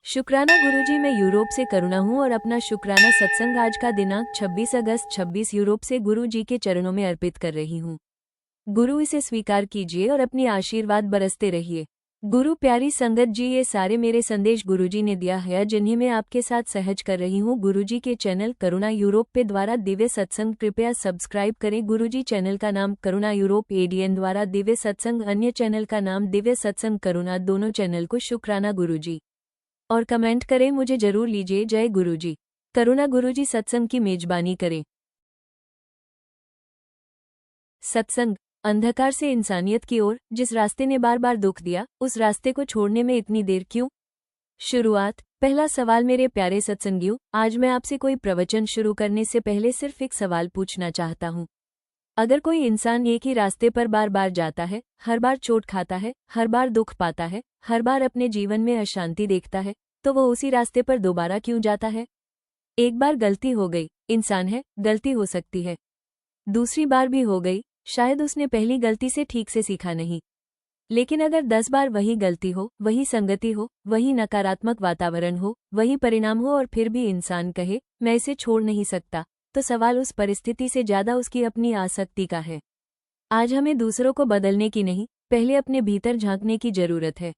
शुक्राना गुरुजी, मैं यूरोप से करुणा हूँ और अपना शुक्राना सत्संग आज का दिनांक 26 अगस्त 26 यूरोप से गुरु जी के चरणों में अर्पित कर रही हूँ। गुरु, इसे स्वीकार कीजिए और अपनी आशीर्वाद बरसते रहिए। गुरु प्यारी संगत जी, ये सारे मेरे संदेश गुरुजी ने दिया है जिन्हें मैं आपके साथ सहज कर रही हूँ। गुरुजी के चैनल करुणा यूरोप पे द्वारा दिव्य सत्संग कृपया सब्सक्राइब करें। गुरुजी चैनल का नाम करुणा यूरोप एडीएन द्वारा दिव्य सत्संग, अन्य चैनल का नाम दिव्य सत्संग करुणा। दोनों चैनल को शुक्राना गुरुजी और कमेंट करें, मुझे जरूर लीजिए। जय गुरुजी। करुणा गुरुजी सत्संग की मेजबानी करें। सत्संग। अंधकार से इंसानियत की ओर जिस रास्ते ने बार बार दुख दिया, उस रास्ते को छोड़ने में इतनी देर क्यों? शुरुआत। पहला सवाल। मेरे प्यारे सत्संगियों, आज मैं आपसे कोई प्रवचन शुरू करने से पहले सिर्फ एक सवाल पूछना चाहता हूँ। अगर कोई इंसान एक ही रास्ते पर बार बार जाता है, हर बार चोट खाता है, हर बार दुख पाता है, हर बार अपने जीवन में अशांति देखता है, तो वो उसी रास्ते पर दोबारा क्यों जाता है? एक बार गलती हो गई, इंसान है, गलती हो सकती है। दूसरी बार भी हो गई, शायद उसने पहली गलती से ठीक से सीखा नहीं। लेकिन अगर 10 बार वही गलती हो, वही संगति हो, वही नकारात्मक वातावरण हो, वही परिणाम हो और फिर भी इंसान कहे मैं इसे छोड़ नहीं सकता, तो सवाल उस परिस्थिति से ज्यादा उसकी अपनी आसक्ति का है। आज हमें दूसरों को बदलने की नहीं, पहले अपने भीतर झांकने की जरूरत है।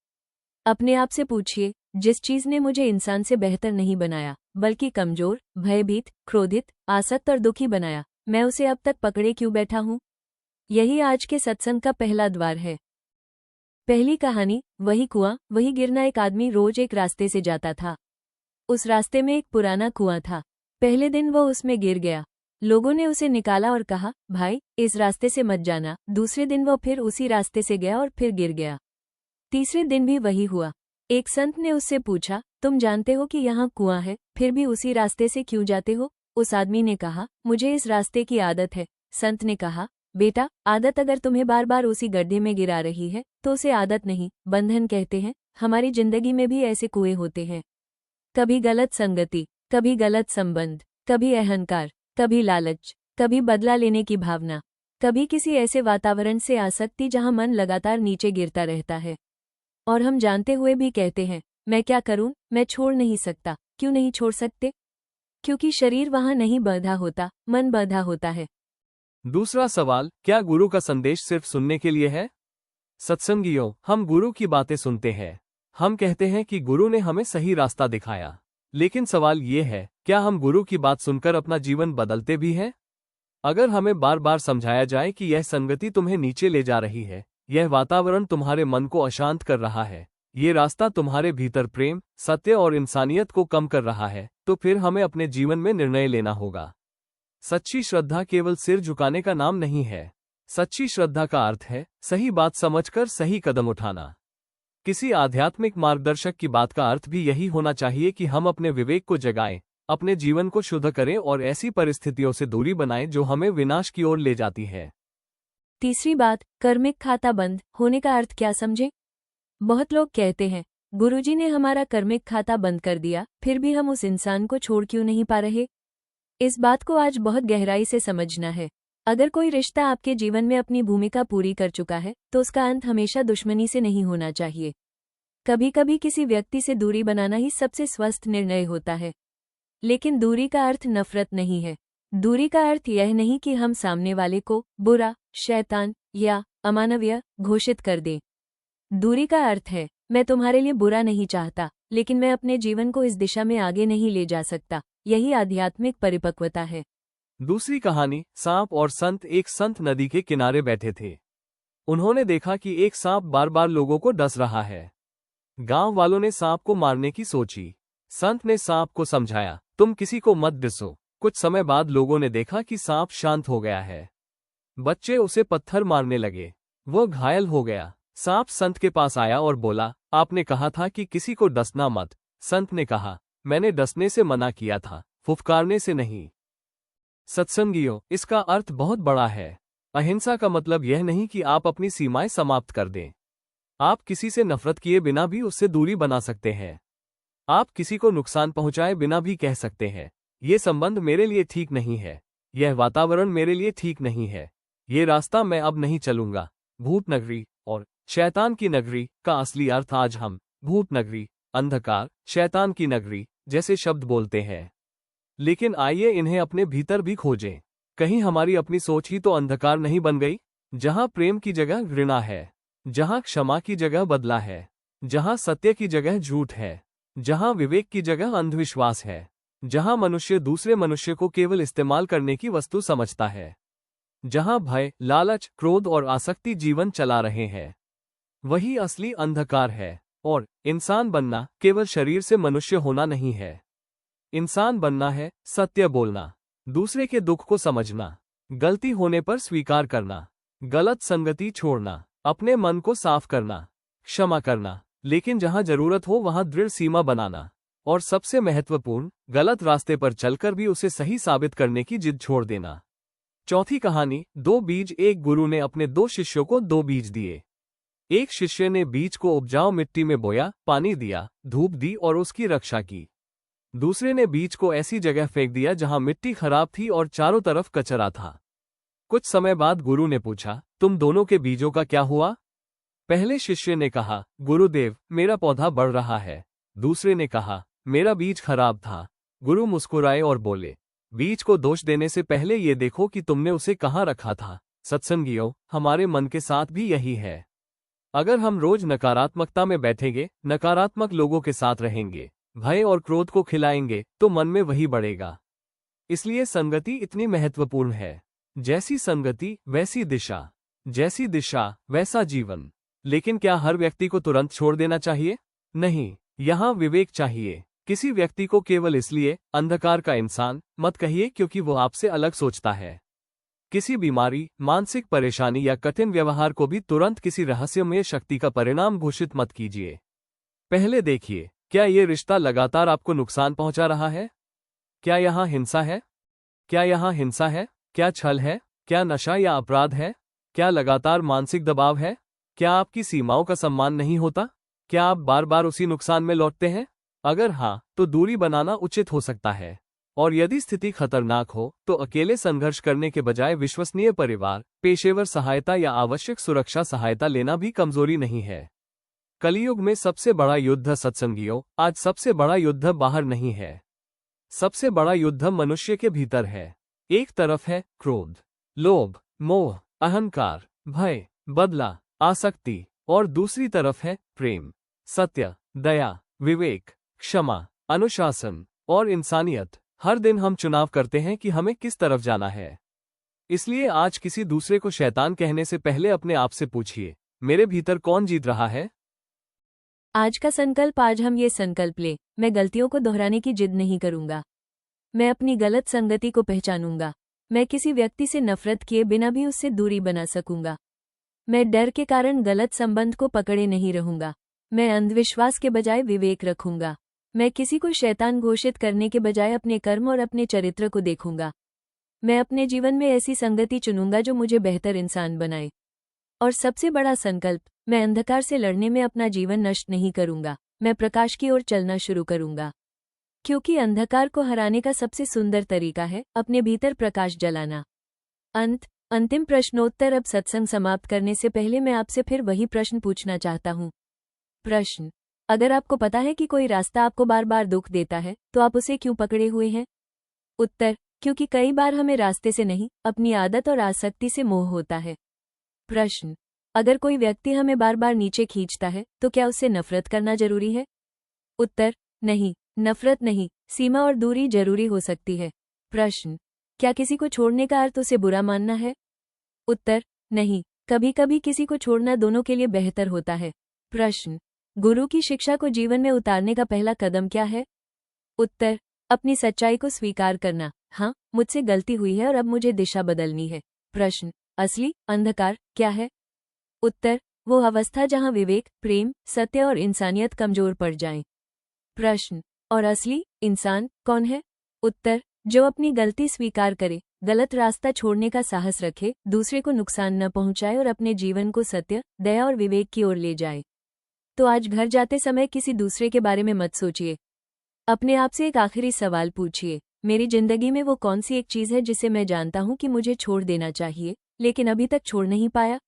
अपने आप से पूछिए, जिस चीज ने मुझे इंसान से बेहतर नहीं बनाया, बल्कि कमजोर, भयभीत, क्रोधित, आसक्त और दुखी बनाया, मैं उसे अब तक पकड़े क्यों बैठा हूं? यही आज के सत्संग का पहला द्वार है। पहली कहानी। वही कुआं, वही गिरना। एक आदमी रोज एक रास्ते से जाता था। उस रास्ते में एक पुराना कुआं था। पहले दिन वो उसमें गिर गया। लोगों ने उसे निकाला और कहा, भाई, इस रास्ते से मत जाना। दूसरे दिन वो फिर उसी रास्ते से गया और फिर गिर गया। तीसरे दिन भी वही हुआ। एक संत ने उससे पूछा, तुम जानते हो कि यहाँ कुआं है, फिर भी उसी रास्ते से क्यों जाते हो? उस आदमी ने कहा, मुझे इस रास्ते की आदत है। संत ने कहा, बेटा, आदत अगर तुम्हें बार बार उसी गड्ढे में गिरा रही है तो उसे आदत नहीं, बंधन कहते हैं। हमारी जिंदगी में भी ऐसे कुएं होते हैं। कभी गलत संगति, कभी गलत संबंध, कभी अहंकार, कभी लालच, कभी बदला लेने की भावना, कभी किसी ऐसे वातावरण से आसक्ति जहां मन लगातार नीचे गिरता रहता है। और हम जानते हुए भी कहते हैं, मैं क्या करूं, मैं छोड़ नहीं सकता। क्यों नहीं छोड़ सकते? क्योंकि शरीर वहां नहीं बंधा होता, मन बंधा होता है। दूसरा सवाल, क्या गुरु का संदेश सिर्फ सुनने के लिए है? सत्संगियों, हम गुरु की बातें सुनते हैं। हम कहते हैं कि गुरु ने हमें सही रास्ता दिखाया। लेकिन सवाल ये है, क्या हम गुरु की बात सुनकर अपना जीवन बदलते भी हैं? अगर हमें बार बार समझाया जाए कि यह संगति तुम्हें नीचे ले जा रही है, यह वातावरण तुम्हारे मन को अशांत कर रहा है, ये रास्ता तुम्हारे भीतर प्रेम, सत्य और इंसानियत को कम कर रहा है, तो फिर हमें अपने जीवन में निर्णय लेना होगा। सच्ची श्रद्धा केवल सिर झुकाने का नाम नहीं है। सच्ची श्रद्धा का अर्थ है सही बात समझकर सही कदम उठाना। किसी आध्यात्मिक मार्गदर्शक की बात का अर्थ भी यही होना चाहिए कि हम अपने विवेक को जगाएं, अपने जीवन को शुद्ध करें और ऐसी परिस्थितियों से दूरी बनाएं जो हमें विनाश की ओर ले जाती है। तीसरी बात, कर्मिक खाता बंद होने का अर्थ क्या समझे? बहुत लोग कहते हैं, गुरुजी ने हमारा कर्मिक खाता बंद कर दिया, फिर भी हम उस इंसान को छोड़ क्यों नहीं पा रहे? इस बात को आज बहुत गहराई से समझना है। अगर कोई रिश्ता आपके जीवन में अपनी भूमिका पूरी कर चुका है, तो उसका अंत हमेशा दुश्मनी से नहीं होना चाहिए। कभी कभी किसी व्यक्ति से दूरी बनाना ही सबसे स्वस्थ निर्णय होता है। लेकिन दूरी का अर्थ नफरत नहीं है। दूरी का अर्थ यह नहीं कि हम सामने वाले को बुरा, शैतान या अमानवीय घोषित कर दें। दूरी का अर्थ है, मैं तुम्हारे लिए बुरा नहीं चाहता, लेकिन मैं अपने जीवन को इस दिशा में आगे नहीं ले जा सकता। यही आध्यात्मिक परिपक्वता है। दूसरी कहानी। सांप और संत। एक संत नदी के किनारे बैठे थे। उन्होंने देखा कि एक सांप बार बार लोगों को डस रहा है। गांव वालों ने सांप को मारने की सोची। संत ने सांप को समझाया, तुम किसी को मत डसो। कुछ समय बाद लोगों ने देखा कि सांप शांत हो गया है। बच्चे उसे पत्थर मारने लगे। वह घायल हो गया। सांप संत के पास आया और बोला, आपने कहा था कि किसी को डसना मत। संत ने कहा, मैंने डसने से मना किया था, फुफकारने से नहीं। सत्संगियों, इसका अर्थ बहुत बड़ा है। अहिंसा का मतलब यह नहीं कि आप अपनी सीमाएं समाप्त कर दें। आप किसी से नफरत किए बिना भी उससे दूरी बना सकते हैं। आप किसी को नुकसान पहुंचाए बिना भी कह सकते हैं, ये संबंध मेरे लिए ठीक नहीं है, यह वातावरण मेरे लिए ठीक नहीं है, ये रास्ता मैं अब नहीं चलूंगा। भूत नगरी और शैतान की नगरी का असली अर्थ आज हम भूत नगरी अंधकार, शैतान की नगरी जैसे शब्द बोलते हैं। लेकिन आइए इन्हें अपने भीतर भी खोजें। कहीं हमारी अपनी सोच ही तो अंधकार नहीं बन गई, जहां प्रेम की जगह घृणा है, जहां क्षमा की जगह बदला है, जहां सत्य की जगह झूठ है, जहां विवेक की जगह अंधविश्वास है, जहां मनुष्य दूसरे मनुष्य को केवल इस्तेमाल करने की वस्तु समझता है, जहां भय, लालच, क्रोध और आसक्ति जीवन चला रहे हैं, वही असली अंधकार है। और इंसान बनना केवल शरीर से मनुष्य होना नहीं है। इंसान बनना है सत्य बोलना, दूसरे के दुख को समझना, गलती होने पर स्वीकार करना, गलत संगति छोड़ना, अपने मन को साफ करना, क्षमा करना, लेकिन जहां जरूरत हो वहां दृढ़ सीमा बनाना, और सबसे महत्वपूर्ण, गलत रास्ते पर चलकर भी उसे सही साबित करने की जिद छोड़ देना। चौथी कहानी, 2 बीज। एक गुरु ने अपने 2 शिष्यों को 2 बीज दिए। एक शिष्य ने बीज को उपजाऊ मिट्टी में बोया, पानी दिया, धूप दी और उसकी रक्षा की। दूसरे ने बीज को ऐसी जगह फेंक दिया जहां मिट्टी खराब थी और चारों तरफ कचरा था। कुछ समय बाद गुरु ने पूछा, तुम दोनों के बीजों का क्या हुआ? पहले शिष्य ने कहा, गुरुदेव, मेरा पौधा बढ़ रहा है। दूसरे ने कहा, मेरा बीज खराब था। गुरु मुस्कुराए और बोले, बीज को दोष देने से पहले ये देखो कि तुमने उसे कहाँ रखा था। सत्संगियों, हमारे मन के साथ भी यही है। अगर हम रोज नकारात्मकता में बैठेंगे, नकारात्मक लोगों के साथ रहेंगे, भय और क्रोध को खिलाएंगे, तो मन में वही बढ़ेगा। इसलिए संगति इतनी महत्वपूर्ण है। जैसी संगति वैसी दिशा, जैसी दिशा वैसा जीवन। लेकिन क्या हर व्यक्ति को तुरंत छोड़ देना चाहिए? नहीं, यहाँ विवेक चाहिए। किसी व्यक्ति को केवल इसलिए अंधकार का इंसान मत कहिए क्योंकि वो आपसे अलग सोचता है। किसी बीमारी, मानसिक परेशानी या कठिन व्यवहार को भी तुरंत किसी रहस्यमय शक्ति का परिणाम घोषित मत कीजिए। पहले देखिए, क्या ये रिश्ता लगातार आपको नुकसान पहुंचा रहा है? क्या यहाँ हिंसा है? क्या यहाँ हिंसा है? क्या छल है? क्या नशा या अपराध है? क्या लगातार मानसिक दबाव है? क्या आपकी सीमाओं का सम्मान नहीं होता? क्या आप बार बार उसी नुकसान में लौटते हैं? अगर हाँ, तो दूरी बनाना उचित हो सकता है। और यदि स्थिति खतरनाक हो, तो अकेले संघर्ष करने के बजाय विश्वसनीय परिवार, पेशेवर सहायता या आवश्यक सुरक्षा सहायता लेना भी कमजोरी नहीं है। कलियुग में सबसे बड़ा युद्ध, सत्संगियों, आज सबसे बड़ा युद्ध बाहर नहीं है। सबसे बड़ा युद्ध मनुष्य के भीतर है। एक तरफ है क्रोध, लोभ, मोह, अहंकार, भय, बदला, आसक्ति, और दूसरी तरफ है प्रेम, सत्य, दया, विवेक, क्षमा, अनुशासन और इंसानियत। हर दिन हम चुनाव करते हैं कि हमें किस तरफ जाना है। इसलिए आज किसी दूसरे को शैतान कहने से पहले अपने आप से पूछिए, मेरे भीतर कौन जीत रहा है? आज का संकल्प, आज हम ये संकल्प ले, मैं गलतियों को दोहराने की जिद नहीं करूंगा। मैं अपनी गलत संगति को पहचानूंगा। मैं किसी व्यक्ति से नफरत किए बिना भी उससे दूरी बना सकूंगा। मैं डर के कारण गलत संबंध को पकड़े नहीं रहूंगा। मैं अंधविश्वास के बजाय विवेक रखूंगा। मैं किसी को शैतान घोषित करने के बजाय अपने कर्म और अपने चरित्र को देखूंगा। मैं अपने जीवन में ऐसी संगति चुनूंगा जो मुझे बेहतर इंसान बनाए। और सबसे बड़ा संकल्प, मैं अंधकार से लड़ने में अपना जीवन नष्ट नहीं करूंगा। मैं प्रकाश की ओर चलना शुरू करूंगा। क्योंकि अंधकार को हराने का सबसे सुंदर तरीका है अपने भीतर प्रकाश जलाना। अंतिम प्रश्नोत्तर। अब सत्संग समाप्त करने से पहले मैं आपसे फिर वही प्रश्न पूछना चाहता हूँ। प्रश्न, अगर आपको पता है कि कोई रास्ता आपको बार बार दुख देता है, तो आप उसे क्यों पकड़े हुए हैं? उत्तर, क्योंकि कई बार हमें रास्ते से नहीं, अपनी आदत और आसक्ति से मोह होता है। प्रश्न, अगर कोई व्यक्ति हमें बार बार नीचे खींचता है, तो क्या उससे नफरत करना जरूरी है? उत्तर, नहीं, नफरत नहीं, सीमा और दूरी जरूरी हो सकती है। प्रश्न, क्या किसी को छोड़ने का अर्थ उसे बुरा मानना है? उत्तर, नहीं, कभी कभी किसी को छोड़ना दोनों के लिए बेहतर होता है। प्रश्न, गुरु की शिक्षा को जीवन में उतारने का पहला कदम क्या है? उत्तर, अपनी सच्चाई को स्वीकार करना। हाँ, मुझसे गलती हुई है और अब मुझे दिशा बदलनी है। प्रश्न, असली अंधकार क्या है? उत्तर, वो अवस्था जहाँ विवेक, प्रेम, सत्य और इंसानियत कमजोर पड़ जाएं। प्रश्न, और असली इंसान कौन है? उत्तर, जो अपनी गलती स्वीकार करे, गलत रास्ता छोड़ने का साहस रखे, दूसरे को नुकसान न पहुंचाए और अपने जीवन को सत्य, दया और विवेक की ओर ले जाए। तो आज घर जाते समय किसी दूसरे के बारे में मत सोचिए। अपने आप से एक आखिरी सवाल पूछिए, मेरी जिंदगी में वो कौन सी एक चीज है जिसे मैं जानता हूं कि मुझे छोड़ देना चाहिए, लेकिन अभी तक छोड़ नहीं पाया?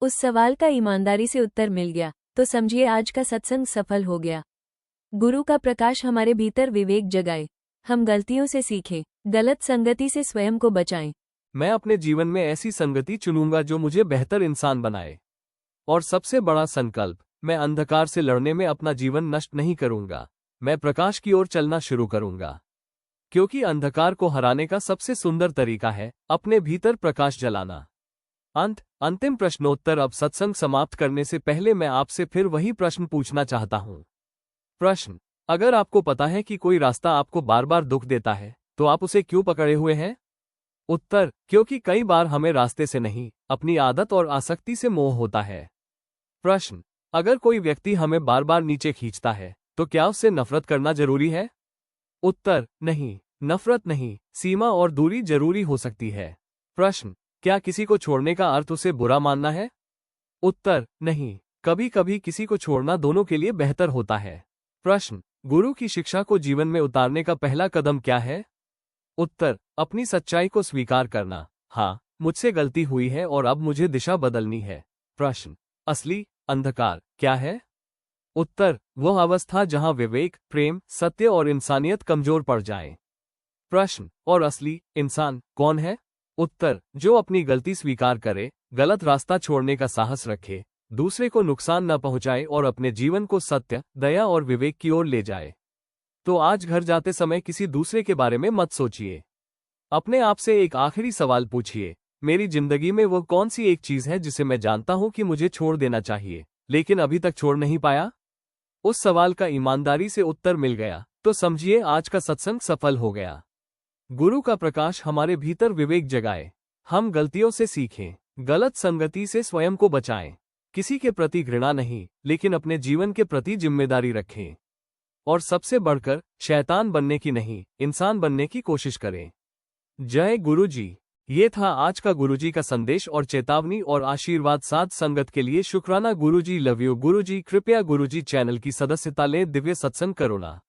उस सवाल का ईमानदारी से उत्तर मिल गया तो समझिए आज का सत्संग सफल हो गया। गुरु का प्रकाश हमारे भीतर विवेक जगाए। हम गलतियों से सीखें, गलत संगति से स्वयं को बचाएं। मैं अपने जीवन में ऐसी संगति चुनूंगा जो मुझे बेहतर इंसान बनाए। और सबसे बड़ा संकल्प, मैं अंधकार से लड़ने में अपना जीवन नष्ट नहीं करूंगा। मैं प्रकाश की ओर चलना शुरू करूंगा। क्योंकि अंधकार को हराने का सबसे सुंदर तरीका है अपने भीतर प्रकाश जलाना। अंतिम प्रश्नोत्तर। अब सत्संग समाप्त करने से पहले मैं आपसे फिर वही प्रश्न पूछना चाहता हूं। प्रश्न, अगर आपको पता है कि कोई रास्ता आपको बार बार दुख देता है, तो आप उसे क्यों पकड़े हुए हैं? उत्तर, क्योंकि कई बार हमें रास्ते से नहीं, अपनी आदत और आसक्ति से मोह होता है। प्रश्न, अगर कोई व्यक्ति हमें बार बार नीचे खींचता है, तो क्या उससे नफरत करना जरूरी है? उत्तर, नहीं, नफरत नहीं, सीमा और दूरी जरूरी हो सकती है। प्रश्न, क्या किसी को छोड़ने का अर्थ उसे बुरा मानना है? उत्तर, नहीं, कभी कभी किसी को छोड़ना दोनों के लिए बेहतर होता है। प्रश्न, गुरु की शिक्षा को जीवन में उतारने का पहला कदम क्या है? उत्तर, अपनी सच्चाई को स्वीकार करना। हाँ, मुझसे गलती हुई है और अब मुझे दिशा बदलनी है। प्रश्न, असली अंधकार क्या है? उत्तर, वह अवस्था जहां विवेक, प्रेम, सत्य और इंसानियत कमजोर पड़ जाए। प्रश्न, और असली इंसान कौन है? उत्तर, जो अपनी गलती स्वीकार करे, गलत रास्ता छोड़ने का साहस रखे, दूसरे को नुकसान न पहुंचाए और अपने जीवन को सत्य, दया और विवेक की ओर ले जाए। तो आज घर जाते समय किसी दूसरे के बारे में मत सोचिए। अपने आप से एक आखिरी सवाल पूछिए, मेरी जिंदगी में वो कौन सी एक चीज है जिसे मैं जानता हूं कि मुझे छोड़ देना चाहिए, लेकिन अभी तक छोड़ नहीं पाया? उस सवाल का ईमानदारी से उत्तर मिल गया तो समझिए आज का सत्संग सफल हो गया। गुरु का प्रकाश हमारे भीतर विवेक जगाए। हम गलतियों से सीखें, गलत संगति से स्वयं को बचाएं। किसी के प्रति घृणा नहीं, लेकिन अपने जीवन के प्रति जिम्मेदारी रखें। और सबसे बढ़कर शैतान बनने की नहीं, इंसान बनने की कोशिश करें। जय गुरु जी। ये था आज का गुरुजी का संदेश और चेतावनी और आशीर्वाद। साथ संगत के लिए शुक्राना। गुरुजी लव यू। गुरुजी कृपया गुरुजी चैनल की सदस्यता लें। दिव्य सत्संग करुणा।